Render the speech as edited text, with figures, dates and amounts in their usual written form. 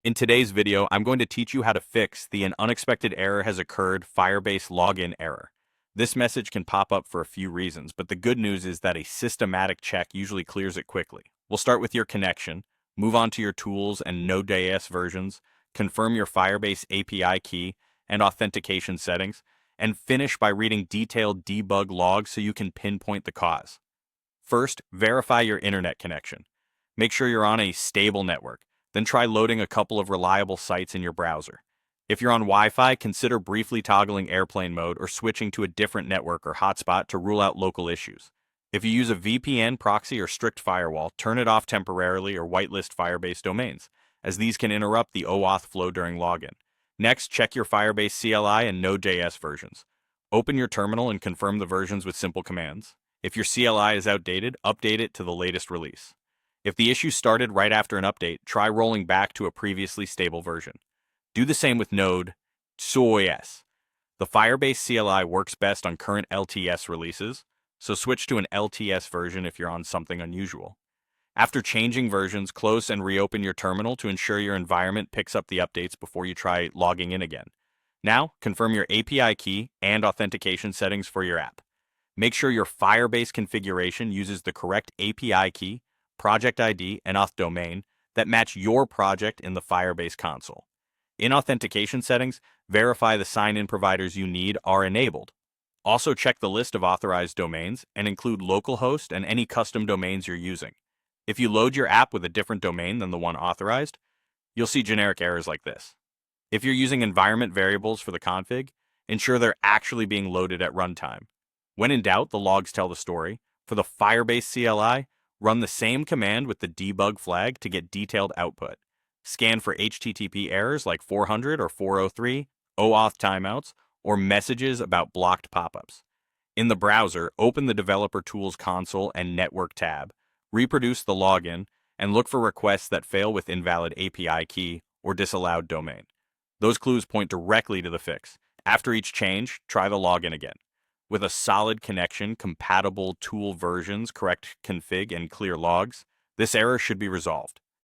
In today's video, I'm going to teach you how to fix the "an unexpected error has occurred" Firebase login error. This message can pop up for a few reasons, but the good news is that a systematic check usually clears it quickly. We'll start with your connection, move on to your tools and Node.js versions, confirm your Firebase API key and authentication settings, and finish by reading detailed debug logs so you can pinpoint the cause. First, verify your internet connection. Make sure you're on a stable network. Then try loading a couple of reliable sites in your browser. If you're on Wi-Fi, consider briefly toggling airplane mode or switching to a different network or hotspot to rule out local issues. If you use a VPN, proxy, or strict firewall, turn it off temporarily or whitelist Firebase domains, as these can interrupt the OAuth flow during login. Next, check your Firebase CLI and Node.js versions. Open your terminal and confirm the versions with simple commands. If your CLI is outdated, update it to the latest release. If the issue started right after an update, try rolling back to a previously stable version. Do the same with Node.js. The Firebase CLI works best on current LTS releases, so switch to an LTS version if you're on something unusual. After changing versions, close and reopen your terminal to ensure your environment picks up the updates before you try logging in again. Now, confirm your API key and authentication settings for your app. Make sure your Firebase configuration uses the correct API key, project ID, and auth domain that match your project in the Firebase console. In authentication settings, verify the sign-in providers you need are enabled. Also check the list of authorized domains and include localhost and any custom domains you're using. If you load your app with a different domain than the one authorized, you'll see generic errors like this. If you're using environment variables for the config, ensure they're actually being loaded at runtime. When in doubt, the logs tell the story. For the Firebase CLI, run the same command with the debug flag to get detailed output. Scan for HTTP errors like 400 or 403, OAuth timeouts, or messages about blocked pop-ups. In the browser, open the Developer Tools console and Network tab, reproduce the login, and look for requests that fail with invalid API key or disallowed domain. Those clues point directly to the fix. After each change, try the login again. With a solid connection, compatible tool versions, correct config, and clear logs, this error should be resolved.